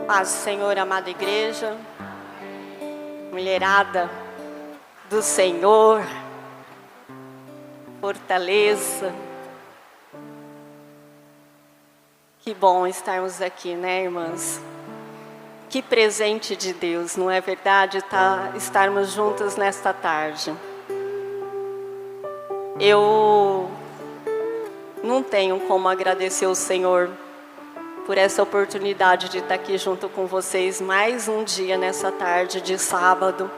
Paz, Senhor, amada igreja, mulherada do Senhor, fortaleza. Que bom estarmos aqui, né, irmãs? Que presente de Deus, não é verdade? Estarmos juntos nesta tarde. Eu não tenho como agradecer ao Senhor por essa oportunidade de estar aqui junto com vocês mais um dia nessa tarde de sábado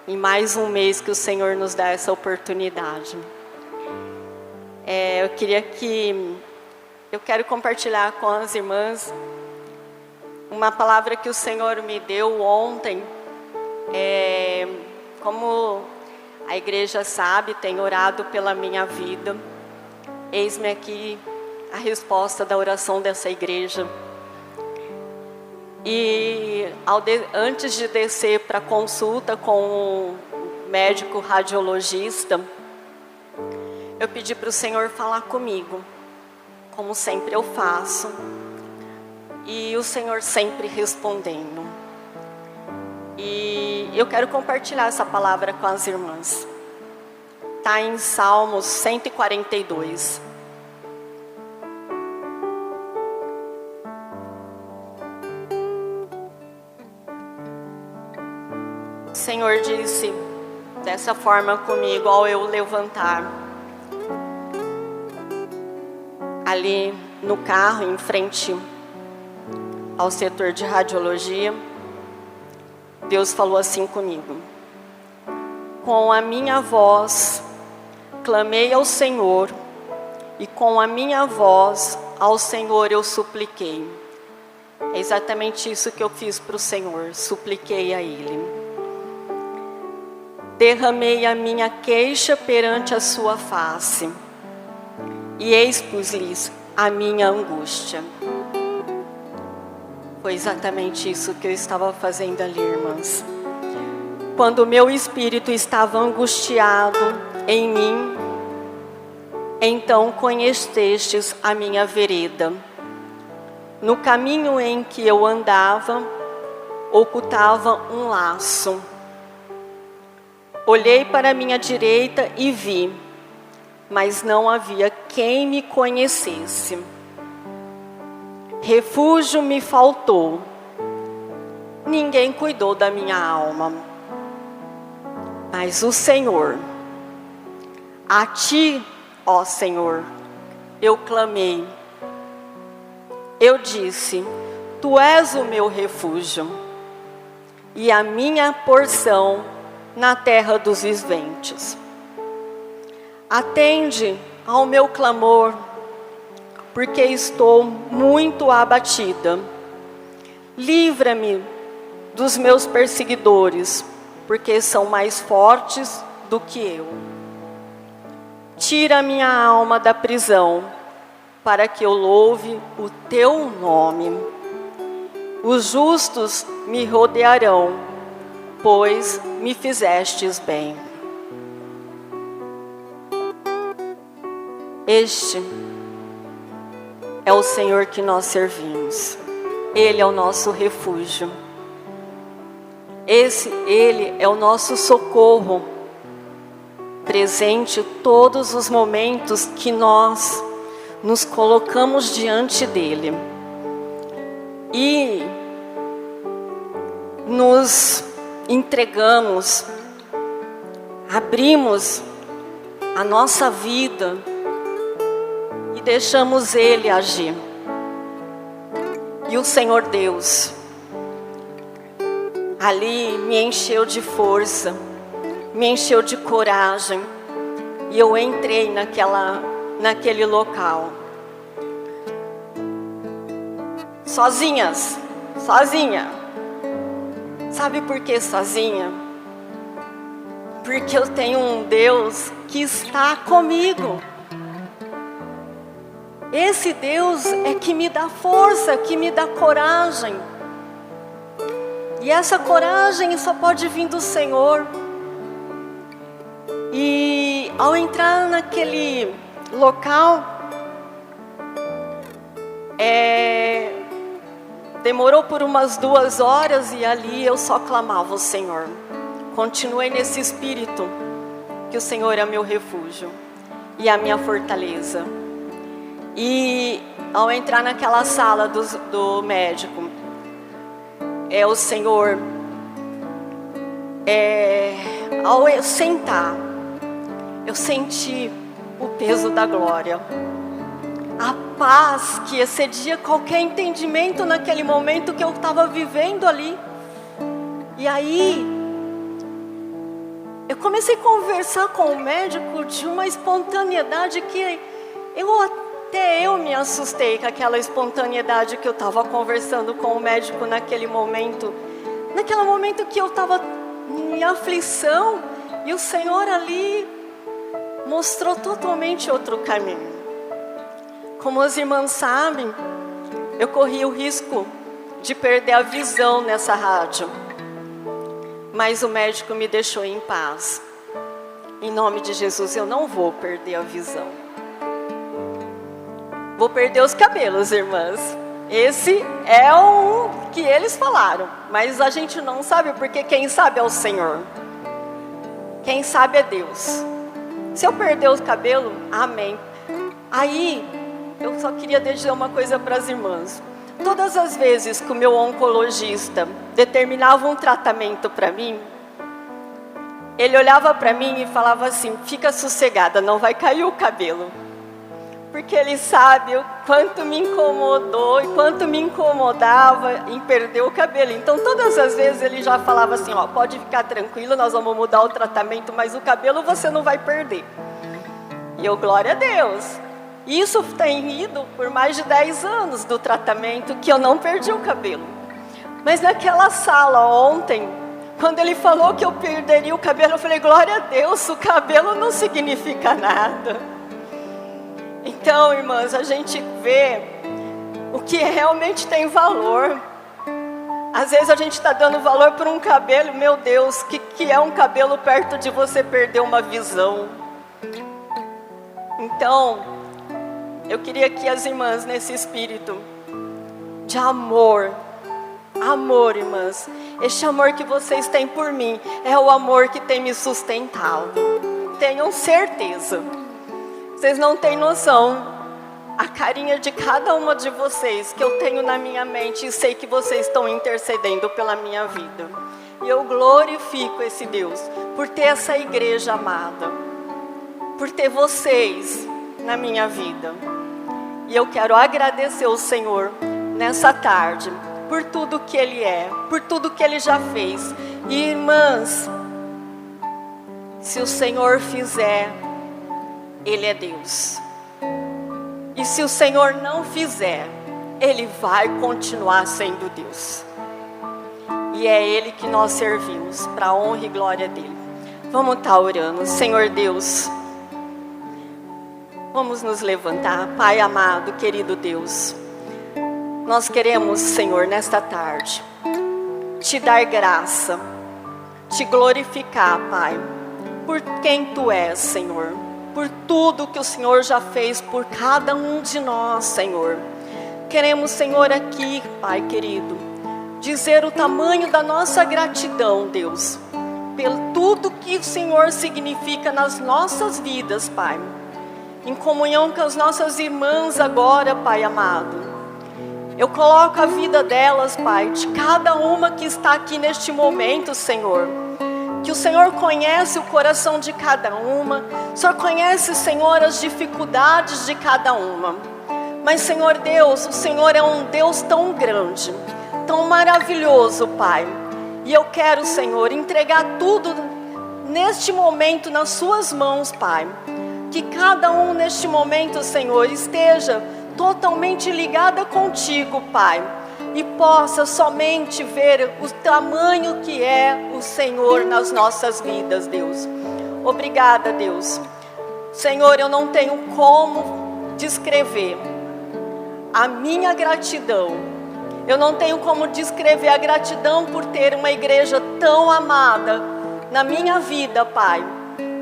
e mais um mês que o Senhor nos dá essa oportunidade. Eu quero compartilhar com as irmãs uma palavra que o Senhor me deu ontem. Como a igreja sabe, tem orado pela minha vida. Eis-me aqui a resposta da oração dessa igreja. E antes de descer para consulta com o médico radiologista, eu pedi para o Senhor falar comigo, como sempre eu faço, e o Senhor sempre respondendo. E eu quero compartilhar essa palavra com as irmãs. Está em Salmos 142. O Senhor disse dessa forma comigo ao eu levantar ali no carro em frente ao setor de radiologia. Deus falou assim comigo: com a minha voz clamei ao Senhor, e com a minha voz ao Senhor eu supliquei. É exatamente isso que eu fiz para o Senhor, supliquei a Ele. Derramei a minha queixa perante a sua face, e expus-lhes a minha angústia. Foi exatamente isso que eu estava fazendo ali, irmãs. Quando o meu espírito estava angustiado em mim, então conhecestes a minha vereda. No caminho em que eu andava, ocultava um laço. Olhei para a minha direita e vi, mas não havia quem me conhecesse. Refúgio me faltou. Ninguém cuidou da minha alma. Mas o Senhor, a Ti, ó Senhor, eu clamei. Eu disse: Tu és o meu refúgio e a minha porção na terra dos viventes. Atende ao meu clamor, porque estou muito abatida. Livra-me dos meus perseguidores, porque são mais fortes do que eu. Tira minha alma da prisão, para que eu louve o teu nome. Os justos me rodearão, pois me fizestes bem. Este é o Senhor que nós servimos. Ele é o nosso refúgio. Ele é o nosso socorro, presente todos os momentos que nós nos colocamos diante dele e nos entregamos, abrimos a nossa vida e deixamos Ele agir. E o Senhor Deus ali me encheu de força, me encheu de coragem, e eu entrei naquele local. Sozinha. Sabe por que sozinha? Porque eu tenho um Deus que está comigo. Esse Deus é que me dá força, que me dá coragem. E essa coragem só pode vir do Senhor. E ao entrar naquele local, Demorou por umas 2 horas e ali eu só clamava o Senhor. Continuei nesse espírito, que o Senhor é meu refúgio e a minha fortaleza. E ao entrar naquela sala do médico, o Senhor, ao eu sentar, eu senti o peso da glória. A paz que excedia qualquer entendimento naquele momento que eu estava vivendo ali. E aí, eu comecei a conversar com o médico de uma espontaneidade que até eu me assustei com aquela espontaneidade que eu estava conversando com o médico naquele momento. Naquele momento que eu estava em aflição e o Senhor ali mostrou totalmente outro caminho. Como as irmãs sabem, eu corri o risco de perder a visão nessa rádio. Mas o médico me deixou em paz. Em nome de Jesus, eu não vou perder a visão. Vou perder os cabelos, irmãs. Esse é um que eles falaram. Mas a gente não sabe, porque quem sabe é o Senhor. Quem sabe é Deus. Se eu perder os cabelos, amém. Aí, eu só queria dizer uma coisa para as irmãs. Todas as vezes que o meu oncologista determinava um tratamento para mim, ele olhava para mim e falava assim: fica sossegada, não vai cair o cabelo. Porque ele sabe o quanto me incomodou e quanto me incomodava em perder o cabelo. Então todas as vezes ele já falava assim: ó, pode ficar tranquilo, nós vamos mudar o tratamento, mas o cabelo você não vai perder. E eu, glória a Deus. Isso tem ido por mais de 10 anos do tratamento que eu não perdi o cabelo. Mas naquela sala ontem, quando ele falou que eu perderia o cabelo, eu falei: glória a Deus, o cabelo não significa nada. Então, irmãs, a gente vê o que realmente tem valor. Às vezes a gente está dando valor por um cabelo. Meu Deus, o que é um cabelo perto de você perder uma visão? Então, eu queria que as irmãs, nesse espírito de amor, irmãs, este amor que vocês têm por mim, é o amor que tem me sustentado. Tenham certeza. Vocês não têm noção a carinha de cada uma de vocês que eu tenho na minha mente, e sei que vocês estão intercedendo pela minha vida. E eu glorifico esse Deus por ter essa igreja amada, por ter vocês na minha vida. E eu quero agradecer ao Senhor nessa tarde por tudo que Ele é, por tudo que Ele já fez. E irmãs, se o Senhor fizer, Ele é Deus. E se o Senhor não fizer, Ele vai continuar sendo Deus. E é Ele que nós servimos, para a honra e glória dEle. Vamos estar orando. Senhor Deus, vamos nos levantar. Pai amado, querido Deus, nós queremos, Senhor, nesta tarde, Te dar graça, Te glorificar, Pai, por quem Tu és, Senhor, por tudo que o Senhor já fez por cada um de nós, Senhor. Queremos, Senhor, aqui, Pai querido, dizer o tamanho da nossa gratidão, Deus, pelo tudo que o Senhor significa nas nossas vidas, Pai. Em comunhão com as nossas irmãs agora, Pai amado, eu coloco a vida delas, Pai, de cada uma que está aqui neste momento, Senhor. Que o Senhor conhece o coração de cada uma. O Senhor conhece, Senhor, as dificuldades de cada uma. Mas, Senhor Deus, o Senhor é um Deus tão grande, tão maravilhoso, Pai. E eu quero, Senhor, entregar tudo neste momento nas Suas mãos, Pai. Que cada um neste momento, Senhor, esteja totalmente ligada contigo, Pai. E possa somente ver o tamanho que é o Senhor nas nossas vidas, Deus. Obrigada, Deus. Senhor, eu não tenho como descrever a minha gratidão. Eu não tenho como descrever a gratidão por ter uma igreja tão amada na minha vida, Pai.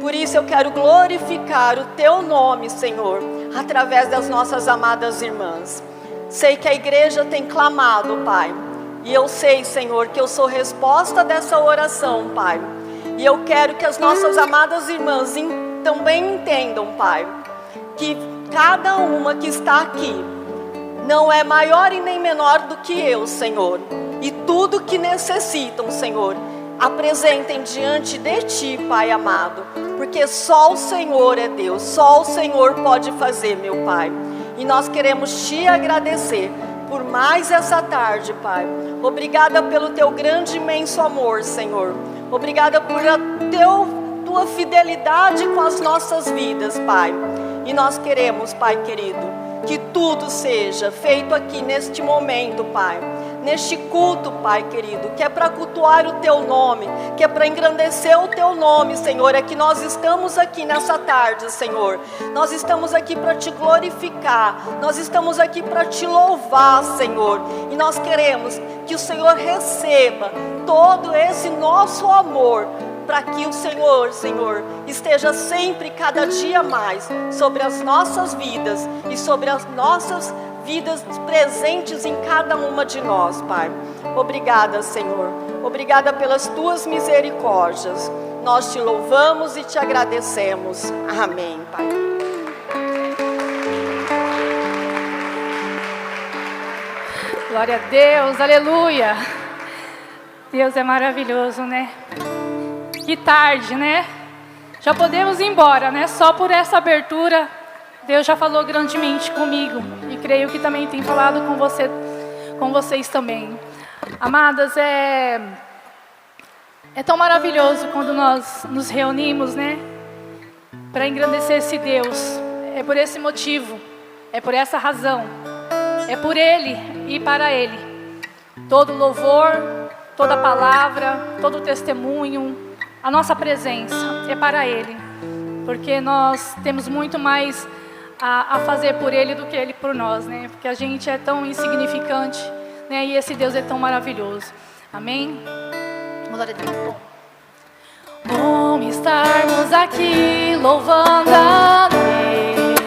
Por isso eu quero glorificar o Teu nome, Senhor, através das nossas amadas irmãs. Sei que a igreja tem clamado, Pai. E eu sei, Senhor, que eu sou resposta dessa oração, Pai. E eu quero que as nossas amadas irmãs também entendam, Pai, que cada uma que está aqui não é maior e nem menor do que eu, Senhor. E tudo que necessitam, Senhor, apresentem diante de Ti, Pai amado. Porque só o Senhor é Deus, só o Senhor pode fazer, meu Pai. E nós queremos Te agradecer por mais essa tarde, Pai. Obrigada pelo Teu grande e imenso amor, Senhor. Obrigada por Tua fidelidade com as nossas vidas, Pai. E nós queremos, Pai querido, que tudo seja feito aqui neste momento, Pai. Neste culto, Pai querido, que é para cultuar o Teu nome, que é para engrandecer o Teu nome, Senhor. É que nós estamos aqui nessa tarde, Senhor. Nós estamos aqui para Te glorificar. Nós estamos aqui para Te louvar, Senhor. E nós queremos que o Senhor receba todo esse nosso amor, para que o Senhor, esteja sempre, cada dia mais, sobre as nossas vidas e sobre as nossas vidas presentes em cada uma de nós, Pai. Obrigada, Senhor. Obrigada pelas Tuas misericórdias. Nós Te louvamos e Te agradecemos. Amém, Pai. Glória a Deus, aleluia. Deus é maravilhoso, né? Que tarde, né? Já podemos ir embora, né? Só por essa abertura, Deus já falou grandemente comigo. E creio que também tem falado com vocês também. Amadas, é tão maravilhoso quando nós nos reunimos, né? Para engrandecer esse Deus. É por esse motivo, é por essa razão. É por Ele e para Ele. Todo louvor, toda palavra, todo testemunho, a nossa presença é para Ele, porque nós temos muito mais a fazer por Ele do que Ele por nós, né? Porque a gente é tão insignificante, né? E esse Deus é tão maravilhoso. Amém? Glória a Deus. Bom estarmos aqui louvando a Deus,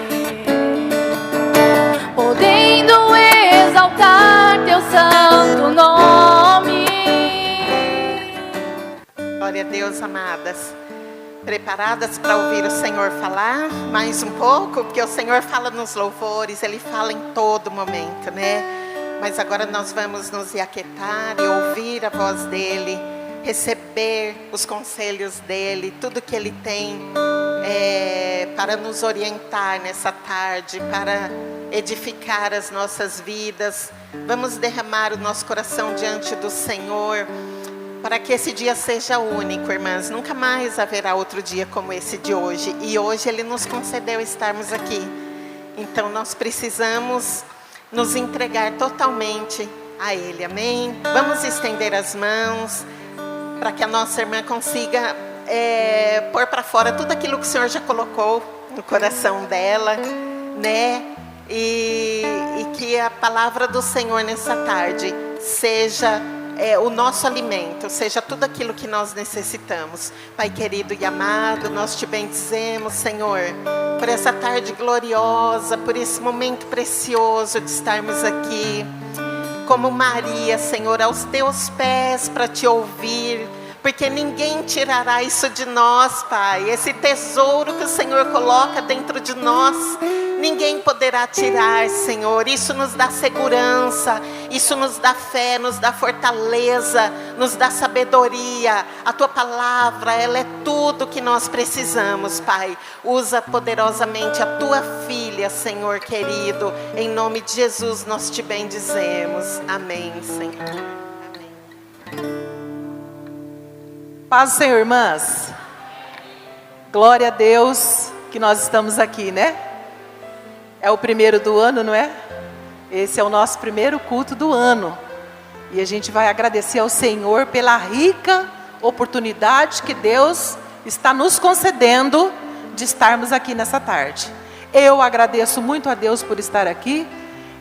podendo exaltar Teu santo nome. Glória a Deus, amadas. Preparadas para ouvir o Senhor falar mais um pouco? Porque o Senhor fala nos louvores, Ele fala em todo momento, né? Mas agora nós vamos nos aquietar e ouvir a voz dEle, receber os conselhos dEle, tudo que Ele tem para nos orientar nessa tarde, para edificar as nossas vidas. Vamos derramar o nosso coração diante do Senhor, para que esse dia seja único, irmãs. Nunca mais haverá outro dia como esse de hoje. E hoje Ele nos concedeu estarmos aqui. Então nós precisamos nos entregar totalmente a Ele, amém? Vamos estender as mãos, para que a nossa irmã consiga pôr para fora tudo aquilo que o Senhor já colocou no coração dela, né? E que a palavra do Senhor nessa tarde seja o nosso alimento, seja tudo aquilo que nós necessitamos. Pai querido e amado, nós Te bendizemos, Senhor, por essa tarde gloriosa, por esse momento precioso de estarmos aqui, como Maria, Senhor, aos Teus pés para Te ouvir, porque ninguém tirará isso de nós, Pai. Esse tesouro que o Senhor coloca dentro de nós, ninguém poderá tirar, Senhor. Isso nos dá segurança, isso nos dá fé, nos dá fortaleza, nos dá sabedoria. A Tua palavra, ela é tudo que nós precisamos, Pai. Usa poderosamente a Tua filha, Senhor querido. Em nome de Jesus nós Te bendizemos. Amém, Senhor. Paz do Senhor, irmãs. Glória a Deus que nós estamos aqui, né? É o primeiro do ano, não é? Esse é o nosso primeiro culto do ano. E a gente vai agradecer ao Senhor pela rica oportunidade que Deus está nos concedendo de estarmos aqui nessa tarde. Eu agradeço muito a Deus por estar aqui.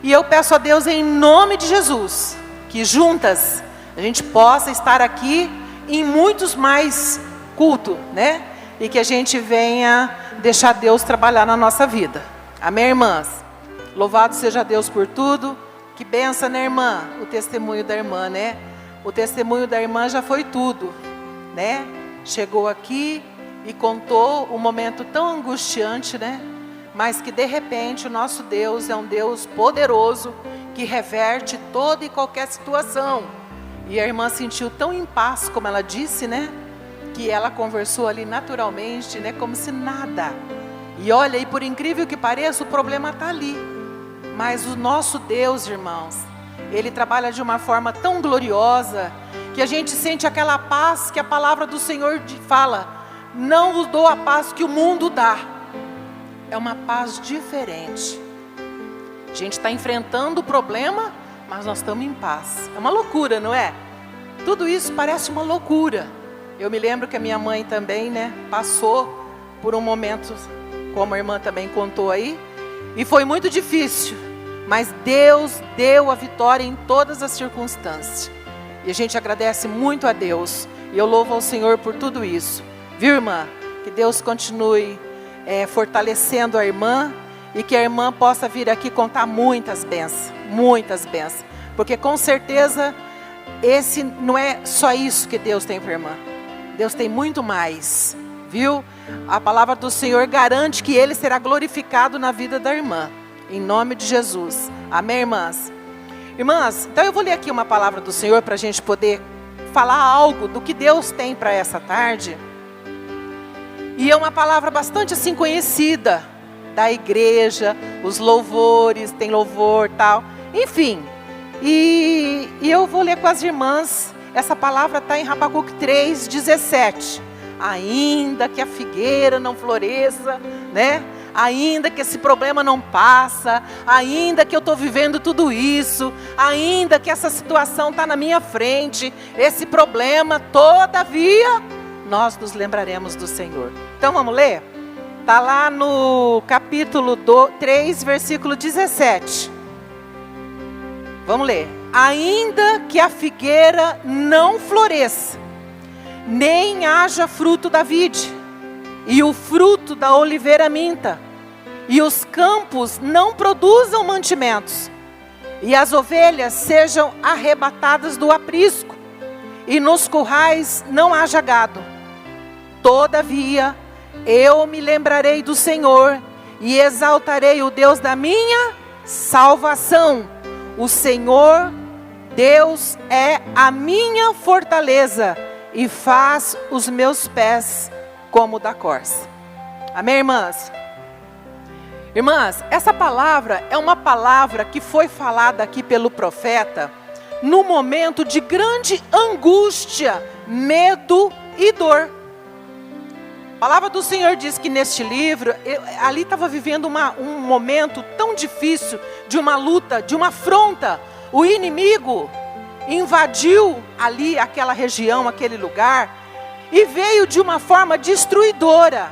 E eu peço a Deus em nome de Jesus, que juntas a gente possa estar aqui em muitos mais cultos, né? E que a gente venha deixar Deus trabalhar na nossa vida. Amém, irmãs? Louvado seja Deus por tudo. Que benção, né, irmã? O testemunho da irmã, né? O testemunho da irmã já foi tudo, né? Chegou aqui e contou um momento tão angustiante, né? Mas que de repente o nosso Deus é um Deus poderoso, que reverte toda e qualquer situação. E a irmã sentiu tão em paz, como ela disse, né? Que ela conversou ali naturalmente, né? Como se nada. E olha, e por incrível que pareça, o problema está ali. Mas o nosso Deus, irmãos, Ele trabalha de uma forma tão gloriosa, que a gente sente aquela paz que a palavra do Senhor fala: não vos dou a paz que o mundo dá. É uma paz diferente. A gente está enfrentando o problema, mas nós estamos em paz. É uma loucura, não é? Tudo isso parece uma loucura. Eu me lembro que a minha mãe também, né, passou por um momento, como a irmã também contou aí, e foi muito difícil, mas Deus deu a vitória em todas as circunstâncias. E a gente agradece muito a Deus, e eu louvo ao Senhor por tudo isso. Viu, irmã? Que Deus continue fortalecendo a irmã, e que a irmã possa vir aqui contar muitas bênçãos, porque com certeza esse não é só isso que Deus tem para a irmã. Deus tem muito mais, viu? A palavra do Senhor garante que Ele será glorificado na vida da irmã, em nome de Jesus. Amém, irmãs? Irmãs, então eu vou ler aqui uma palavra do Senhor para a gente poder falar algo do que Deus tem para essa tarde. E é uma palavra bastante assim conhecida da igreja, os louvores, tem louvor tal, enfim. E eu vou ler com as irmãs. Essa palavra está em Habacuque 3:17. Ainda que a figueira não floresça, né? Ainda que esse problema não passa, ainda que eu estou vivendo tudo isso, ainda que essa situação está na minha frente, esse problema, todavia, nós nos lembraremos do Senhor. Então vamos ler? Está lá no capítulo 3, versículo 17. Vamos ler. Ainda que a figueira não floresça, nem haja fruto da vide, e o fruto da oliveira minta, e os campos não produzam mantimentos, e as ovelhas sejam arrebatadas do aprisco, e nos currais não haja gado. Todavia, eu me lembrarei do Senhor, e exaltarei o Deus da minha salvação. O Senhor Deus é a minha fortaleza, e faz os meus pés como da corça. Amém, irmãs? Irmãs, essa palavra é uma palavra que foi falada aqui pelo profeta no momento de grande angústia, medo e dor. A palavra do Senhor diz que neste livro, ali estava vivendo um momento tão difícil, de uma luta, de uma afronta. O inimigo invadiu ali aquela região, aquele lugar, e veio de uma forma destruidora.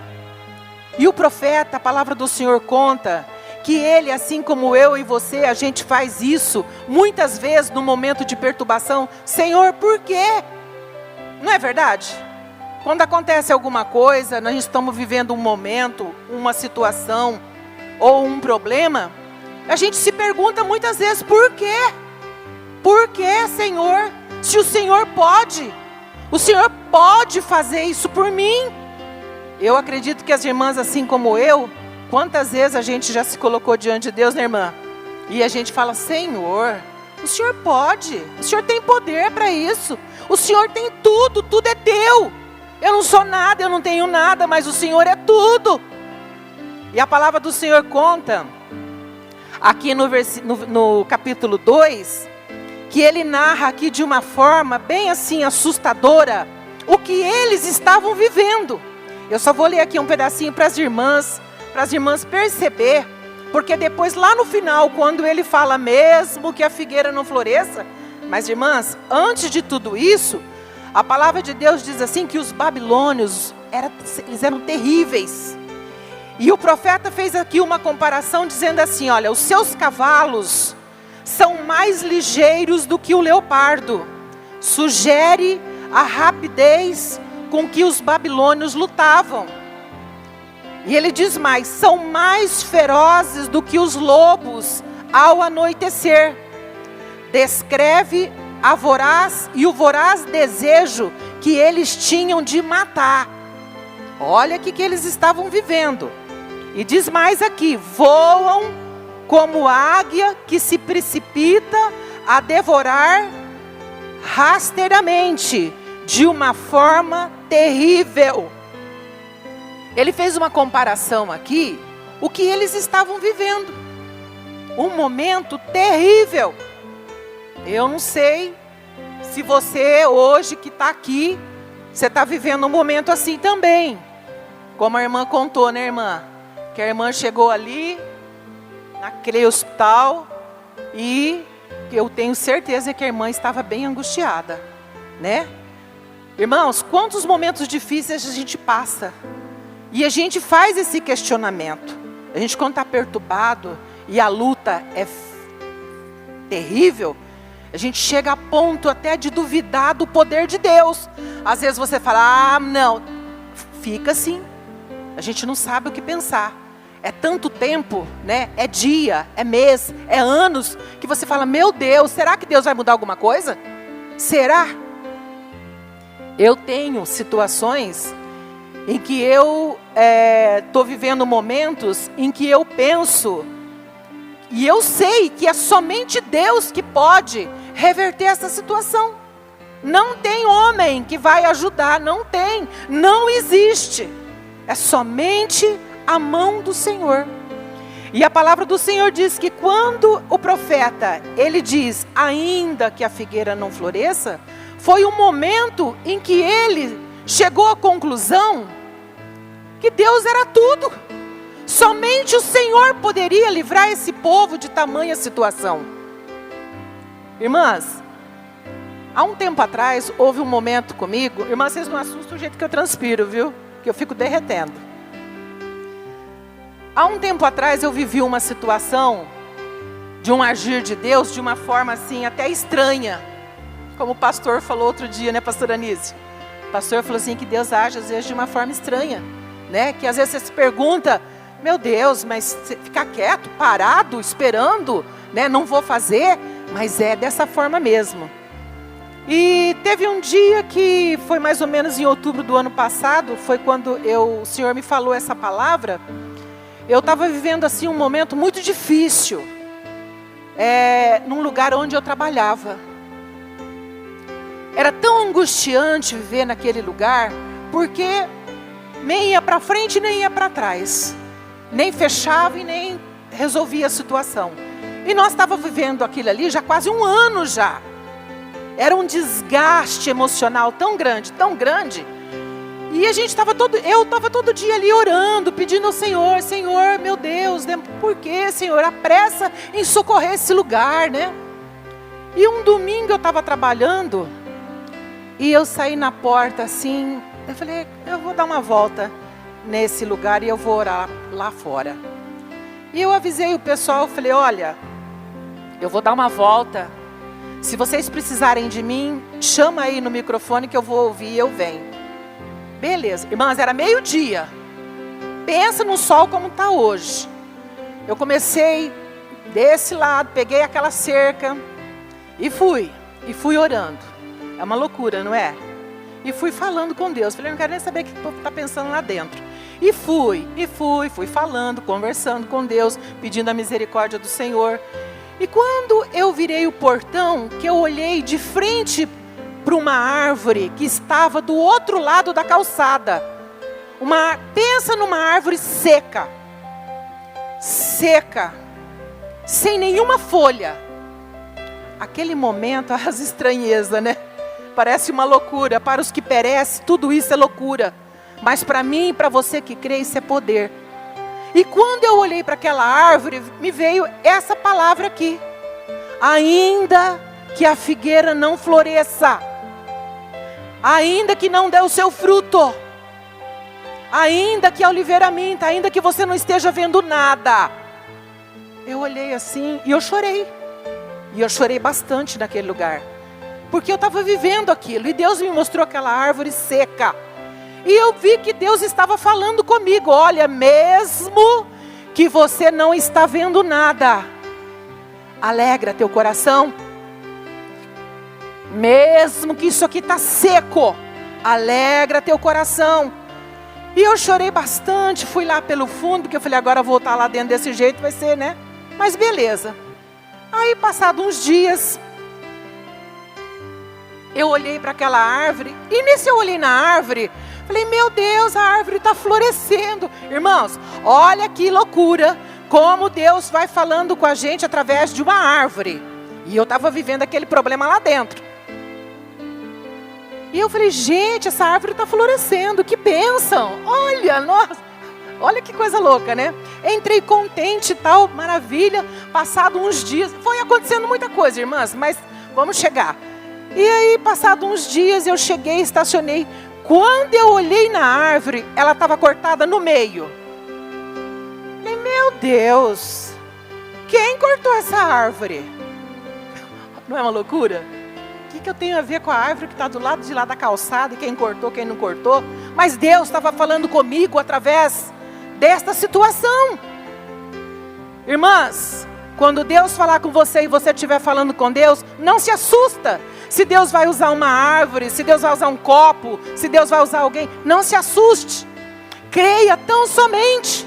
E o profeta, a palavra do Senhor conta que ele, assim como eu e você, a gente faz isso muitas vezes no momento de perturbação. Senhor, por quê? Não é verdade? Quando acontece alguma coisa, nós estamos vivendo um momento, uma situação ou um problema, a gente se pergunta muitas vezes: por quê? Por quê, Senhor? Se o Senhor pode fazer isso por mim. Eu acredito que as irmãs, assim como eu, quantas vezes a gente já se colocou diante de Deus, né, irmã? E a gente fala: Senhor, o Senhor pode, o Senhor tem poder para isso, o Senhor tem tudo, tudo é teu. Eu não sou nada, eu não tenho nada, mas o Senhor é tudo. E a palavra do Senhor conta, aqui no capítulo 2, que ele narra aqui de uma forma bem assim assustadora, o que eles estavam vivendo. Eu só vou ler aqui um pedacinho para as irmãs perceber, porque depois lá no final, quando ele fala mesmo que a figueira não floresça, mas irmãs, antes de tudo isso, a palavra de Deus diz assim que os babilônios, eles eram terríveis. E o profeta fez aqui uma comparação dizendo assim: olha, os seus cavalos são mais ligeiros do que o leopardo. Sugere a rapidez com que os babilônios lutavam. E ele diz mais: são mais ferozes do que os lobos ao anoitecer. descreve o voraz desejo que eles tinham de matar. Olha o que eles estavam vivendo. E diz mais aqui: voam como águia que se precipita a devorar rasteiramente, de uma forma terrível. Ele fez uma comparação aqui, o que eles estavam vivendo. Um momento terrível. Eu não sei se você hoje que está aqui, você está vivendo um momento assim também. Como a irmã contou, né, irmã? Que a irmã chegou ali, naquele hospital, e eu tenho certeza que a irmã estava bem angustiada, né? Irmãos, quantos momentos difíceis a gente passa. E a gente faz esse questionamento. A gente, quando está perturbado e a luta é terrível, a gente chega a ponto até de duvidar do poder de Deus. Às vezes você fala: não, fica assim. A gente não sabe o que pensar. É tanto tempo, né? É dia, é mês, é anos, que você fala: meu Deus, será que Deus vai mudar alguma coisa? Será? Eu tenho situações em que eu estou vivendo momentos em que eu penso, e eu sei que é somente Deus que pode reverter essa situação. Não tem homem que vai ajudar, não tem, não existe. É somente a mão do Senhor. E a palavra do Senhor diz que quando o profeta, ele diz: ainda que a figueira não floresça, foi um momento em que ele chegou à conclusão que Deus era tudo. Somente o Senhor poderia livrar esse povo de tamanha situação. Irmãs, há um tempo atrás, houve um momento comigo. Irmãs, vocês não assustam o jeito que eu transpiro, viu? Que eu fico derretendo. Há um tempo atrás eu vivi uma situação de um agir de Deus de uma forma assim até estranha. Como o pastor falou outro dia, né, pastor Anísio? O pastor falou assim que Deus age às vezes de uma forma estranha, né? Que às vezes você se pergunta: meu Deus, mas ficar quieto, parado, esperando, né? Não vou fazer, mas é dessa forma mesmo. E teve um dia que foi mais ou menos em outubro do ano passado, foi quando o Senhor me falou essa palavra. Eu estava vivendo assim um momento muito difícil, num lugar onde eu trabalhava. Era tão angustiante viver naquele lugar, porque nem ia para frente nem ia para trás, nem fechava e nem resolvia a situação. E nós estávamos vivendo aquilo ali já quase um ano já. Era um desgaste emocional tão grande, e a gente eu estava todo dia ali orando, pedindo ao Senhor: Senhor, meu Deus, né? Por que, Senhor? Apressa em socorrer esse lugar, né? E um domingo eu estava trabalhando, e eu saí na porta assim, eu falei: eu vou dar uma volta nesse lugar e eu vou orar lá fora. E eu avisei o pessoal, eu falei: olha, eu vou dar uma volta. Se vocês precisarem de mim, chama aí no microfone que eu vou ouvir e eu venho. Beleza. Irmãs, era meio-dia. Pensa no sol como está hoje. Eu comecei desse lado, peguei aquela cerca e fui orando. É uma loucura, não é? E fui falando com Deus. Falei: não quero nem saber o que o povo está pensando lá dentro. E fui falando, conversando com Deus, pedindo a misericórdia do Senhor. E quando eu virei o portão, que eu olhei de frente para uma árvore que estava do outro lado da calçada. Pensa numa árvore seca, sem nenhuma folha. Aquele momento, as estranhezas, né? Parece uma loucura. Para os que perecem, tudo isso é loucura. Mas para mim e para você que crê, isso é poder. E quando eu olhei para aquela árvore, me veio essa palavra aqui: ainda que a figueira não floresça, ainda que não dê o seu fruto, ainda que a oliveira minta, ainda que você não esteja vendo nada. Eu olhei assim e eu chorei. E eu chorei bastante naquele lugar, porque eu estava vivendo aquilo, e Deus me mostrou aquela árvore seca. E eu vi que Deus estava falando comigo: olha, mesmo que você não está vendo nada, alegra teu coração, mesmo que isso aqui está seco, alegra teu coração. E eu chorei bastante, fui lá pelo fundo, porque eu falei, agora voltar lá dentro desse jeito vai ser, né? Mas beleza. Aí, passados uns dias, eu olhei para aquela árvore, e nesse eu olhei na árvore, falei, meu Deus, a árvore está florescendo. Irmãos, olha que loucura, como Deus vai falando com a gente através de uma árvore. E eu estava vivendo aquele problema lá dentro. E eu falei, gente, essa árvore está florescendo, que bênção. Olha, nossa, olha que coisa louca, né? Entrei contente e tal, maravilha. Passado uns dias, foi acontecendo muita coisa, irmãs, mas vamos chegar. E aí, passado uns dias, eu cheguei, estacionei. Quando eu olhei na árvore, ela estava cortada no meio. Falei, meu Deus, quem cortou essa árvore? Não é uma loucura? O que eu tenho a ver com a árvore que está do lado de lá da calçada, e quem cortou, quem não cortou? Mas Deus estava falando comigo através desta situação. Irmãs, quando Deus falar com você e você estiver falando com Deus, não se assusta. Se Deus vai usar uma árvore, se Deus vai usar um copo, se Deus vai usar alguém, não se assuste. Creia tão somente.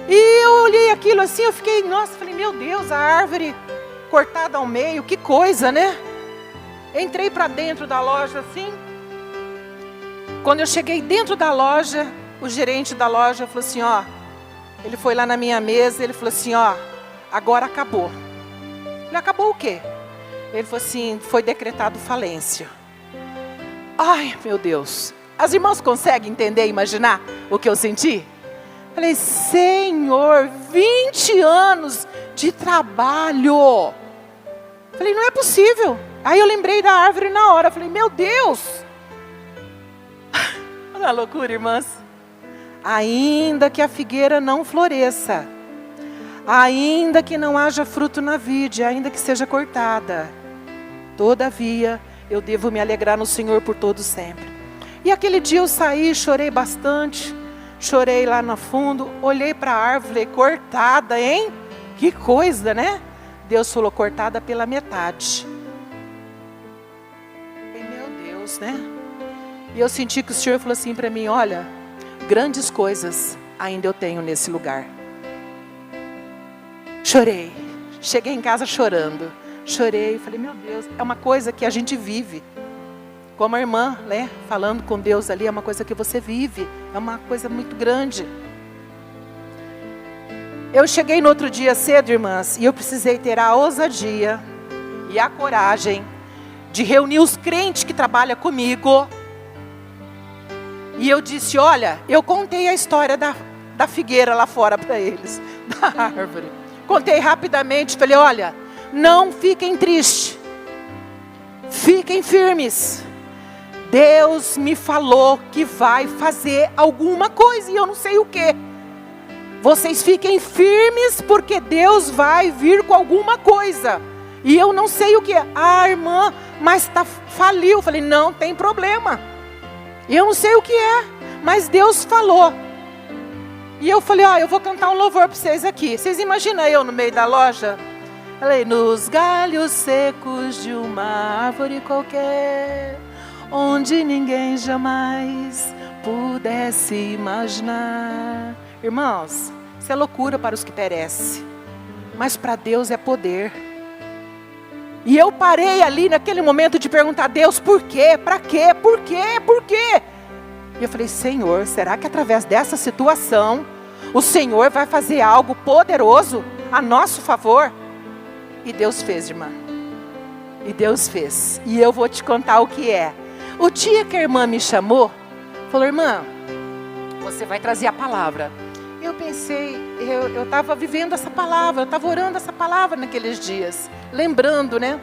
E eu olhei aquilo assim, eu fiquei, nossa, falei, meu Deus, a árvore cortada ao meio, que coisa, né? Entrei para dentro da loja assim. Quando eu cheguei dentro da loja, o gerente da loja falou assim, ó, ele foi lá na minha mesa, ele falou assim, ó, agora acabou. Ele acabou o quê? Ele falou assim, foi decretado falência. Ai, meu Deus. As irmãs conseguem entender, imaginar o que eu senti? Falei, Senhor, 20 anos de trabalho. Falei, não é possível. Aí eu lembrei da árvore na hora. Falei, meu Deus. Olha a loucura, irmãs. Ainda que a figueira não floresça, ainda que não haja fruto na vide, ainda que seja cortada, todavia eu devo me alegrar no Senhor por todo sempre. E aquele dia eu saí, chorei bastante. Chorei lá no fundo, olhei para a árvore cortada, hein? Que coisa, né? Deus falou, cortada pela metade. E meu Deus, né? E eu senti que o Senhor falou assim para mim, olha, grandes coisas ainda eu tenho nesse lugar. Chorei, cheguei em casa chorando. Chorei, falei, meu Deus, é uma coisa que a gente vive. Como a irmã, né, falando com Deus ali, é uma coisa que você vive. É uma coisa muito grande. Eu cheguei no outro dia cedo, irmãs, e eu precisei ter a ousadia e a coragem de reunir os crentes que trabalham comigo. E eu disse, olha, eu contei a história da figueira lá fora para eles, da árvore. Contei rapidamente, falei, olha, não fiquem tristes, fiquem firmes. Deus me falou que vai fazer alguma coisa e eu não sei o que. Vocês fiquem firmes porque Deus vai vir com alguma coisa. E eu não sei o que é. Ah, irmã, mas faliu. Eu falei, não tem problema. Eu não sei o que é, mas Deus falou. E eu falei, ó, eu vou cantar um louvor para vocês aqui. Vocês imaginam eu no meio da loja? Falei, nos galhos secos de uma árvore qualquer, onde ninguém jamais pudesse imaginar. Irmãos, isso é loucura para os que perecem, mas para Deus é poder. E eu parei ali naquele momento de perguntar a Deus, por quê? Para quê? Por quê? Por quê? E eu falei, Senhor, será que através dessa situação, o Senhor vai fazer algo poderoso a nosso favor? E Deus fez, irmã. E Deus fez. E eu vou te contar o que é. O dia que a irmã me chamou, falou, irmã, você vai trazer a palavra. Eu pensei, eu estava vivendo essa palavra, eu estava orando essa palavra naqueles dias, lembrando, né?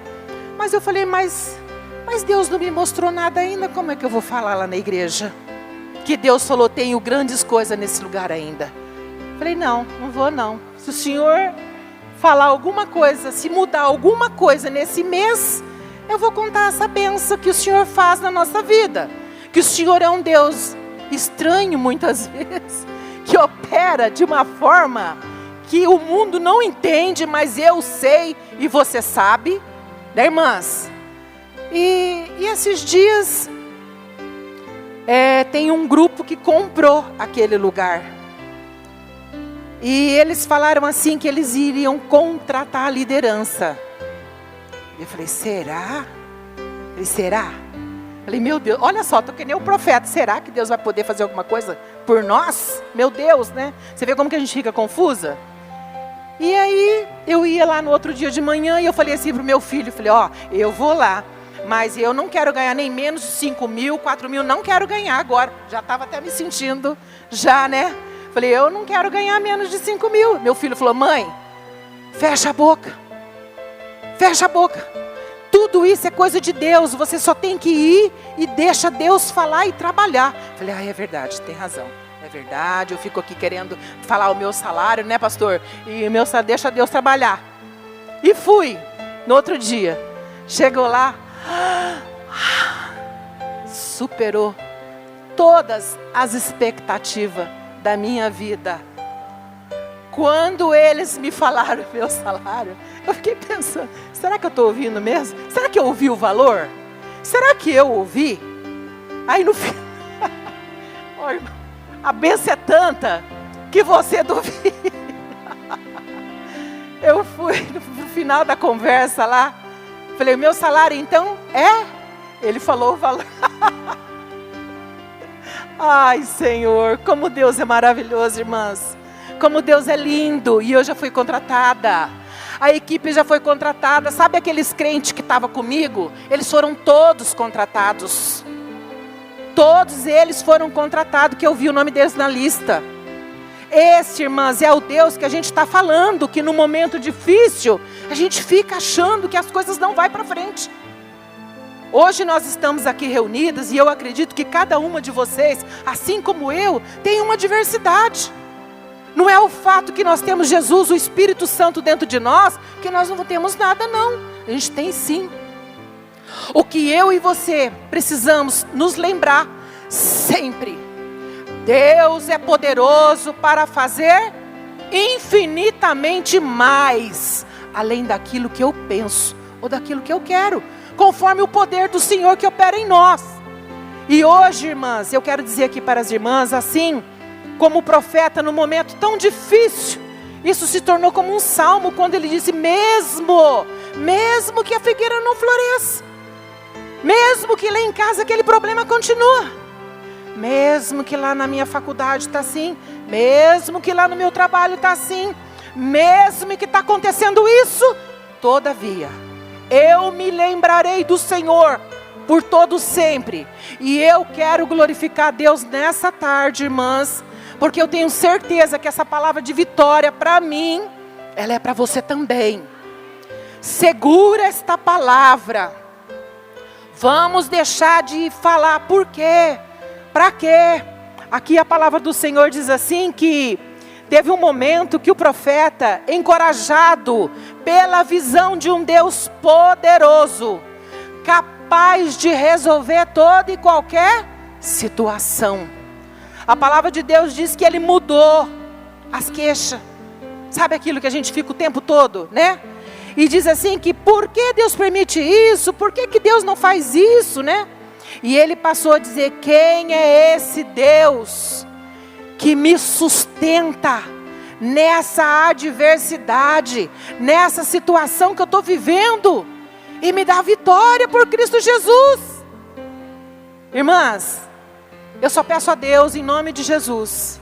Mas eu falei, mas Deus não me mostrou nada ainda, como é que eu vou falar lá na igreja? Que Deus falou, tenho grandes coisas nesse lugar ainda. Falei, não vou não. Se o Senhor falar alguma coisa, se mudar alguma coisa nesse mês, eu vou contar essa bênção que o Senhor faz na nossa vida. Que o Senhor é um Deus estranho muitas vezes, que opera de uma forma que o mundo não entende, mas eu sei e você sabe, né, irmãs? E esses dias, tem um grupo que comprou aquele lugar. E eles falaram assim que eles iriam contratar a liderança. Eu falei, será? Ele, será? Falei, meu Deus, olha só, tô que nem o profeta. Será que Deus vai poder fazer alguma coisa por nós? Meu Deus, né? Você vê como que a gente fica confusa? E aí, eu ia lá no outro dia de manhã e eu falei assim pro meu filho, falei, ó, eu vou lá, mas eu não quero ganhar nem menos de 5 mil, 4 mil, não quero ganhar agora. Já estava até me sentindo, já, né? Falei, eu não quero ganhar menos de 5 mil. Meu filho falou, mãe, fecha a boca. Fecha a boca. Tudo isso é coisa de Deus. Você só tem que ir e deixa Deus falar e trabalhar. Falei, é verdade, tem razão. É verdade, eu fico aqui querendo falar o meu salário, né, pastor? E o meu salário, deixa Deus trabalhar. E fui. No outro dia, chegou lá, superou todas as expectativas da minha vida. Quando eles me falaram o meu salário, eu fiquei pensando, será que eu estou ouvindo mesmo? Será que eu ouvi o valor? Será que eu ouvi? Aí no final, oh, irmão, a bênção é tanta que você duvida. Eu fui no final da conversa lá, falei, o meu salário então é? Ele falou o valor. Ai, Senhor, como Deus é maravilhoso, irmãs. Como Deus é lindo. E eu já fui contratada. A equipe já foi contratada. Sabe aqueles crentes que estavam comigo? Eles foram todos contratados. Todos eles foram contratados, que eu vi o nome deles na lista. Esse, irmãs, é o Deus que a gente está falando, que no momento difícil, a gente fica achando que as coisas não vão para frente. Hoje nós estamos aqui reunidas e eu acredito que cada uma de vocês, assim como eu, tem uma diversidade. Não é o fato que nós temos Jesus, o Espírito Santo dentro de nós, que nós não temos nada, não. A gente tem sim. O que eu e você precisamos nos lembrar sempre. Deus é poderoso para fazer infinitamente mais, além daquilo que eu penso ou daquilo que eu quero, conforme o poder do Senhor que opera em nós. E hoje, irmãs, eu quero dizer aqui para as irmãs, assim como o profeta no momento tão difícil, isso se tornou como um salmo, quando ele disse, mesmo que a figueira não floresça, mesmo que lá em casa aquele problema continua, mesmo que lá na minha faculdade está assim, mesmo que lá no meu trabalho está assim, mesmo que está acontecendo isso, todavia, eu me lembrarei do Senhor por todo sempre. E eu quero glorificar a Deus nessa tarde, irmãs, porque eu tenho certeza que essa palavra de vitória para mim, ela é para você também. Segura esta palavra. Vamos deixar de falar por quê? Para quê? Aqui a palavra do Senhor diz assim que teve um momento que o profeta, encorajado pela visão de um Deus poderoso, capaz de resolver toda e qualquer situação. A palavra de Deus diz que ele mudou as queixas. Sabe aquilo que a gente fica o tempo todo, né? E diz assim que por que Deus permite isso? Por que Deus não faz isso, né? E ele passou a dizer, quem é esse Deus que me sustenta nessa adversidade, nessa situação que eu estou vivendo, e me dá vitória por Cristo Jesus? Irmãs, eu só peço a Deus, em nome de Jesus,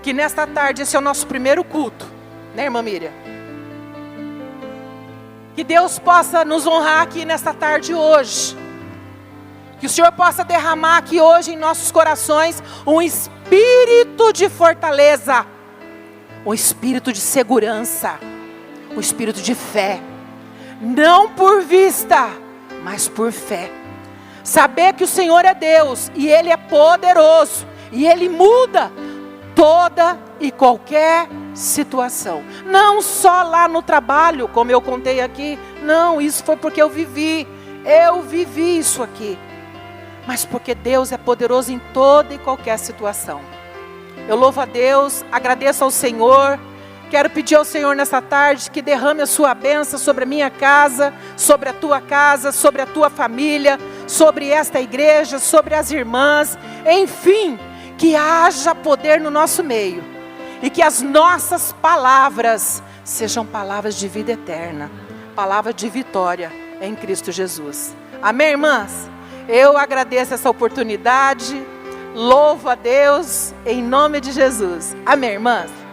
que nesta tarde, esse é o nosso primeiro culto, né, irmã Miriam? Que Deus possa nos honrar aqui nesta tarde hoje. Que o Senhor possa derramar aqui hoje em nossos corações um espírito de fortaleza, um espírito de segurança, um espírito de fé. Não por vista, mas por fé. Saber que o Senhor é Deus e Ele é poderoso e Ele muda toda e qualquer situação. Não só lá no trabalho, como eu contei aqui. Não, isso foi porque eu vivi isso aqui. Mas porque Deus é poderoso em toda e qualquer situação. Eu louvo a Deus, agradeço ao Senhor. Quero pedir ao Senhor nessa tarde que derrame a sua bênção sobre a minha casa, sobre a tua casa, sobre a tua família, sobre esta igreja, sobre as irmãs, enfim, que haja poder no nosso meio e que as nossas palavras sejam palavras de vida eterna, palavra de vitória em Cristo Jesus. Amém, irmãs? Eu agradeço essa oportunidade, louvo a Deus em nome de Jesus. Amém, irmãs?